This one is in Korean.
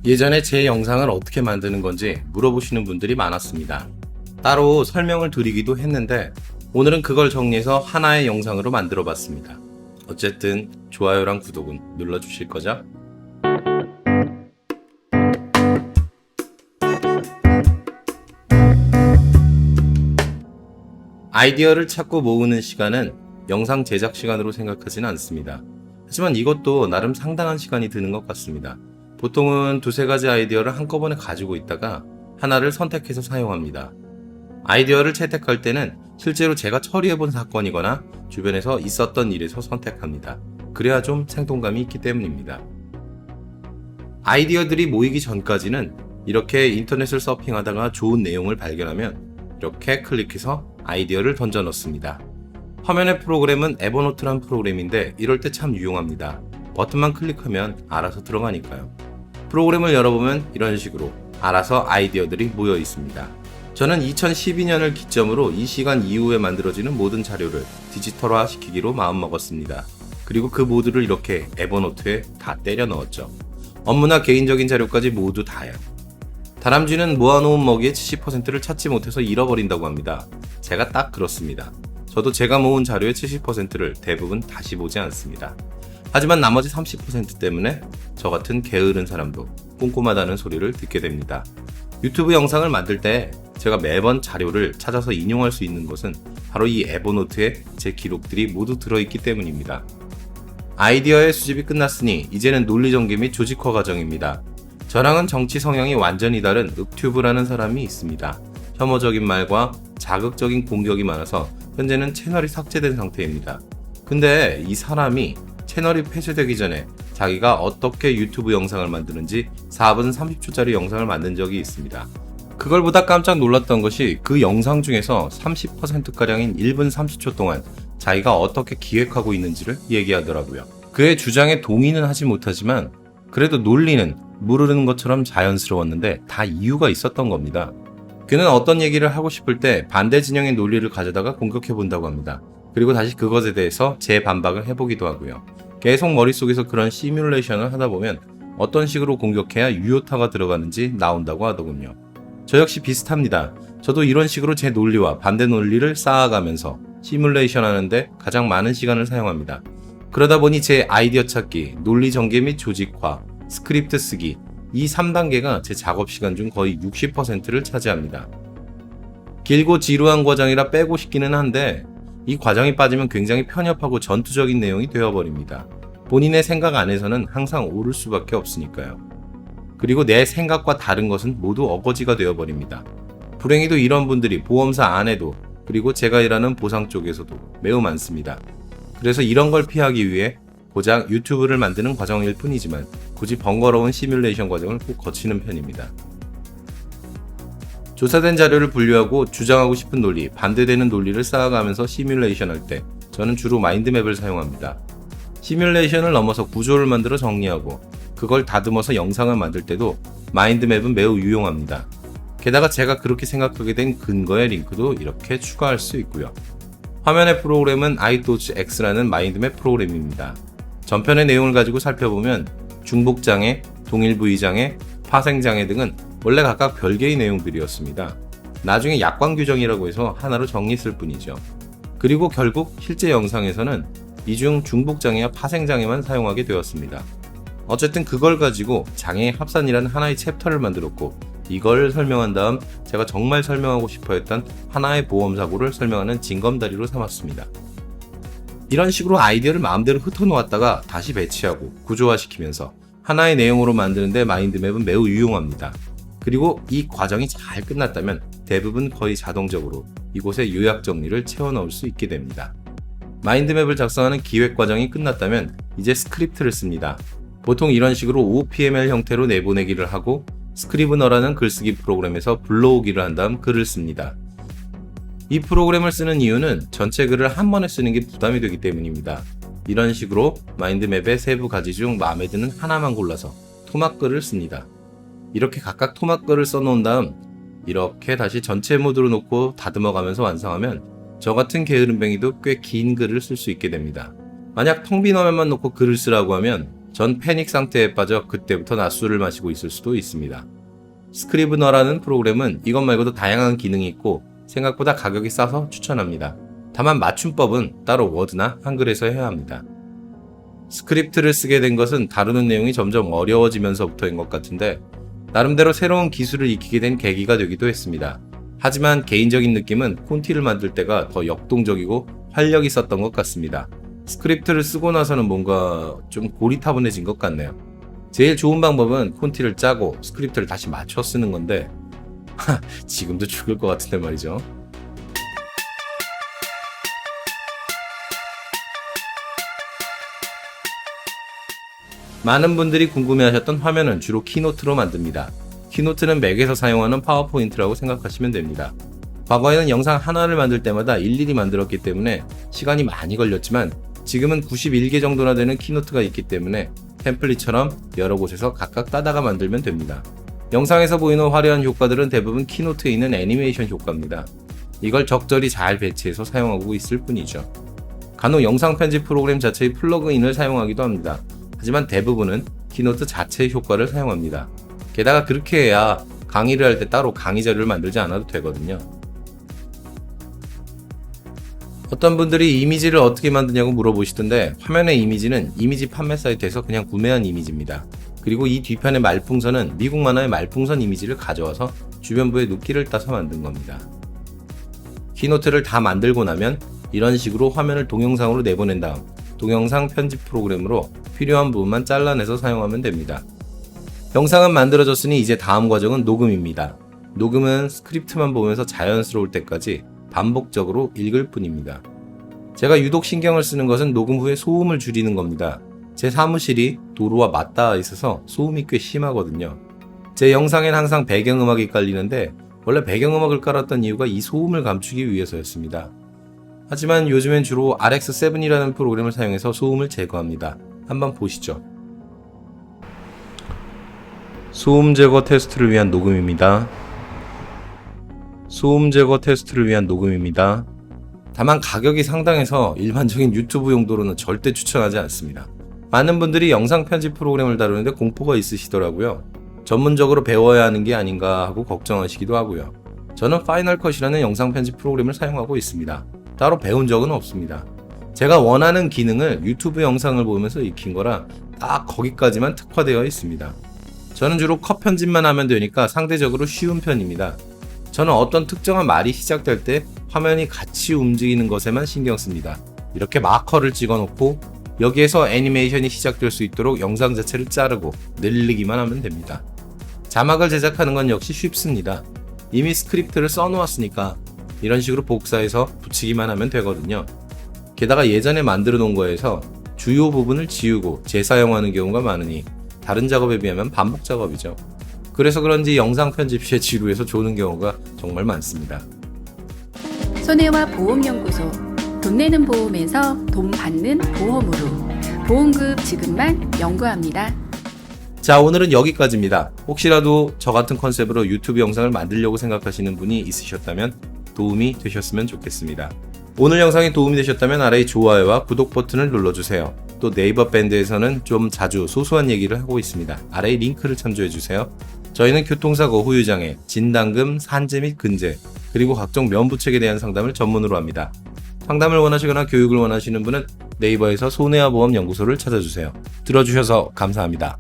예전에 제 영상을 어떻게 만드는 건지 물어보시는 분들이 많았습니다. 따로 설명을 드리기도 했는데 오늘은 그걸 정리해서 하나의 영상으로 만들어 봤습니다. 어쨌든 좋아요랑 구독은 눌러주실 거죠? 아이디어를 찾고 모으는 시간은 영상 제작 시간으로 생각하지는 않습니다. 하지만 이것도 나름 상당한 시간이 드는 것 같습니다. 보통은 두세 가지 아이디어를 한꺼번에 가지고 있다가 하나를 선택해서 사용합니다. 아이디어를 채택할 때는 실제로 제가 처리해본 사건이거나 주변에서 있었던 일에서 선택합니다. 그래야 좀 생동감이 있기 때문입니다. 아이디어들이 모이기 전까지는 이렇게 인터넷을 서핑하다가 좋은 내용을 발견하면 이렇게 클릭해서 아이디어를 던져 넣습니다. 화면의 프로그램은 에버노트란 프로그램인데 이럴 때 참 유용합니다. 버튼만 클릭하면 알아서 들어가니까요. 프로그램을 열어보면 이런 식으로 알아서 아이디어들이 모여 있습니다. 저는 2012년을 기점으로 이 시간 이후에 만들어지는 모든 자료를 디지털화 시키기로 마음먹었습니다. 그리고 그 모두를 이렇게 에버노트에 다 때려 넣었죠. 업무나 개인적인 자료까지 모두 다요. 다람쥐는 모아놓은 먹이의 70%를 찾지 못해서 잃어버린다고 합니다. 제가 딱 그렇습니다. 저도 제가 모은 자료의 70%를 대부분 다시 보지 않습니다. 하지만 나머지 30% 때문에 저 같은 게으른 사람도 꼼꼼하다는 소리를 듣게 됩니다. 유튜브 영상을 만들 때 제가 매번 자료를 찾아서 인용할 수 있는 것은 바로 이 에버노트에 제 기록들이 모두 들어있기 때문입니다. 아이디어의 수집이 끝났으니 이제는 논리전개 및 조직화 과정입니다. 저랑은 정치 성향이 완전히 다른 읍튜브라는 사람이 있습니다. 혐오적인 말과 자극적인 공격이 많아서 현재는 채널이 삭제된 상태입니다. 근데 이 사람이 채널이 폐쇄되기 전에 자기가 어떻게 유튜브 영상을 만드는지 4분 30초짜리 영상을 만든 적이 있습니다. 그걸 보다 깜짝 놀랐던 것이 그 영상 중에서 30%가량인 1분 30초 동안 자기가 어떻게 기획하고 있는지를 얘기하더라고요. 그의 주장에 동의는 하지 못하지만 그래도 논리는 모르는 것처럼 자연스러웠는데 다 이유가 있었던 겁니다. 그는 어떤 얘기를 하고 싶을 때 반대 진영의 논리를 가져다가 공격해 본다고 합니다. 그리고 다시 그것에 대해서 재반박을 해보기도 하고요. 계속 머릿속에서 그런 시뮬레이션을 하다 보면 어떤 식으로 공격해야 유효타가 들어가는지 나온다고 하더군요. 저 역시 비슷합니다. 저도 이런 식으로 제 논리와 반대 논리를 쌓아가면서 시뮬레이션 하는데 가장 많은 시간을 사용합니다. 그러다 보니 제 아이디어 찾기, 논리 전개 및 조직화, 스크립트 쓰기 이 3단계가 제 작업 시간 중 거의 60%를 차지합니다. 길고 지루한 과정이라 빼고 싶기는 한데 이 과정이 빠지면 굉장히 편협하고 전투적인 내용이 되어버립니다. 본인의 생각 안에서는 항상 옳을 수밖에 없으니까요. 그리고 내 생각과 다른 것은 모두 어거지가 되어버립니다. 불행히도 이런 분들이 보험사 안에도 그리고 제가 일하는 보상 쪽에서도 매우 많습니다. 그래서 이런 걸 피하기 위해 고작 유튜브를 만드는 과정일 뿐이지만 굳이 번거로운 시뮬레이션 과정을 꼭 거치는 편입니다. 조사된 자료를 분류하고 주장하고 싶은 논리, 반대되는 논리를 쌓아가면서 시뮬레이션 할 때 저는 주로 마인드맵을 사용합니다. 시뮬레이션을 넘어서 구조를 만들어 정리하고 그걸 다듬어서 영상을 만들 때도 마인드맵은 매우 유용합니다. 게다가 제가 그렇게 생각하게 된 근거의 링크도 이렇게 추가할 수 있고요. 화면의 프로그램은 iDodgeX라는 마인드맵 프로그램입니다. 전편의 내용을 가지고 살펴보면 중복장애, 동일부위장애, 파생장애 등은 원래 각각 별개의 내용들이었습니다. 나중에 약관 규정이라고 해서 하나로 정리했을 뿐이죠. 그리고 결국 실제 영상에서는 이 중 중복장애와 파생장애만 사용하게 되었습니다. 어쨌든 그걸 가지고 장애의 합산이라는 하나의 챕터를 만들었고 이걸 설명한 다음 제가 정말 설명하고 싶어 했던 하나의 보험사고를 설명하는 징검다리로 삼았습니다. 이런 식으로 아이디어를 마음대로 흩어놓았다가 다시 배치하고 구조화시키면서 하나의 내용으로 만드는데 마인드맵은 매우 유용합니다. 그리고 이 과정이 잘 끝났다면 대부분 거의 자동적으로 이곳에 요약 정리를 채워 넣을 수 있게 됩니다. 마인드맵을 작성하는 기획 과정이 끝났다면 이제 스크립트를 씁니다. 보통 이런 식으로 OPML 형태로 내보내기를 하고 스크리브너라는 글쓰기 프로그램에서 불러오기를 한 다음 글을 씁니다. 이 프로그램을 쓰는 이유는 전체 글을 한 번에 쓰는 게 부담이 되기 때문입니다. 이런 식으로 마인드맵의 세부 가지 중 마음에 드는 하나만 골라서 토막글을 씁니다. 이렇게 각각 토막글을 써놓은 다음 이렇게 다시 전체 모드로 놓고 다듬어가면서 완성하면 저 같은 게으름뱅이도 꽤 긴 글을 쓸 수 있게 됩니다. 만약 텅 빈 화면만 놓고 글을 쓰라고 하면 전 패닉 상태에 빠져 그때부터 낮술을 마시고 있을 수도 있습니다. 스크리브너라는 프로그램은 이것 말고도 다양한 기능이 있고 생각보다 가격이 싸서 추천합니다. 다만 맞춤법은 따로 워드나 한글에서 해야 합니다. 스크립트를 쓰게 된 것은 다루는 내용이 점점 어려워지면서부터인 것 같은데 나름대로 새로운 기술을 익히게 된 계기가 되기도 했습니다. 하지만 개인적인 느낌은 콘티를 만들 때가 더 역동적이고 활력 있었던 것 같습니다. 스크립트를 쓰고 나서는 뭔가 좀 고리타분해진 것 같네요. 제일 좋은 방법은 콘티를 짜고 스크립트를 다시 맞춰 쓰는 건데 지금도 죽을 것 같은데 말이죠. 많은 분들이 궁금해하셨던 화면은 주로 키노트로 만듭니다. 키노트는 맥에서 사용하는 파워포인트라고 생각하시면 됩니다. 과거에는 영상 하나를 만들 때마다 일일이 만들었기 때문에 시간이 많이 걸렸지만 지금은 91개 정도나 되는 키노트가 있기 때문에 템플릿처럼 여러 곳에서 각각 따다가 만들면 됩니다. 영상에서 보이는 화려한 효과들은 대부분 키노트에 있는 애니메이션 효과입니다. 이걸 적절히 잘 배치해서 사용하고 있을 뿐이죠. 간혹 영상 편집 프로그램 자체의 플러그인을 사용하기도 합니다. 하지만 대부분은 키노트 자체의 효과를 사용합니다. 게다가 그렇게 해야 강의를 할 때 따로 강의 자료를 만들지 않아도 되거든요. 어떤 분들이 이미지를 어떻게 만드냐고 물어보시던데 화면의 이미지는 이미지 판매 사이트에서 그냥 구매한 이미지입니다. 그리고 이 뒤편의 말풍선은 미국 만화의 말풍선 이미지를 가져와서 주변부에 눕기를 따서 만든 겁니다. 키노트를 다 만들고 나면 이런 식으로 화면을 동영상으로 내보낸 다음 동영상 편집 프로그램으로 필요한 부분만 잘라내서 사용하면 됩니다. 영상은 만들어졌으니 이제 다음 과정은 녹음입니다. 녹음은 스크립트만 보면서 자연스러울 때까지 반복적으로 읽을 뿐입니다. 제가 유독 신경을 쓰는 것은 녹음 후에 소음을 줄이는 겁니다. 제 사무실이 도로와 맞닿아 있어서 소음이 꽤 심하거든요. 제 영상엔 항상 배경음악이 깔리는데 원래 배경음악을 깔았던 이유가 이 소음을 감추기 위해서였습니다. 하지만 요즘엔 주로 RX7이라는 프로그램을 사용해서 소음을 제거합니다. 한번 보시죠. 소음 제거 테스트를 위한 녹음입니다. 소음 제거 테스트를 위한 녹음입니다. 다만 가격이 상당해서 일반적인 유튜브 용도로는 절대 추천하지 않습니다. 많은 분들이 영상 편집 프로그램을 다루는데 공포가 있으시더라고요. 전문적으로 배워야 하는 게 아닌가 하고 걱정하시기도 하고요. 저는 파이널 컷이라는 영상 편집 프로그램을 사용하고 있습니다. 따로 배운 적은 없습니다. 제가 원하는 기능을 유튜브 영상을 보면서 익힌 거라 딱 거기까지만 특화되어 있습니다. 저는 주로 컷 편집만 하면 되니까 상대적으로 쉬운 편입니다. 저는 어떤 특정한 말이 시작될 때 화면이 같이 움직이는 것에만 신경 씁니다. 이렇게 마커를 찍어 놓고 여기에서 애니메이션이 시작될 수 있도록 영상 자체를 자르고 늘리기만 하면 됩니다. 자막을 제작하는 건 역시 쉽습니다. 이미 스크립트를 써놓았으니까 이런 식으로 복사해서 붙이기만 하면 되거든요. 게다가 예전에 만들어 놓은 거에서 주요 부분을 지우고 재사용하는 경우가 많으니 다른 작업에 비하면 반복 작업이죠. 그래서 그런지 영상 편집 시에 지루해서 조는 경우가 정말 많습니다. 손해와 보험연구소. 돈 내는 보험에서 돈 받는 보험으로 보험금 지급만 연구합니다. 자, 오늘은 여기까지입니다. 혹시라도 저 같은 컨셉으로 유튜브 영상을 만들려고 생각하시는 분이 있으셨다면 도움이 되셨으면 좋겠습니다. 오늘 영상이 도움이 되셨다면 아래의 좋아요와 구독 버튼을 눌러주세요. 또 네이버 밴드에서는 좀 자주 소소한 얘기를 하고 있습니다. 아래의 링크를 참조해주세요. 저희는 교통사고, 후유장애, 진단금, 산재 및 근제, 그리고 각종 면부책에 대한 상담을 전문으로 합니다. 상담을 원하시거나 교육을 원하시는 분은 네이버에서 손해와 보험 연구소를 찾아주세요. 들어주셔서 감사합니다.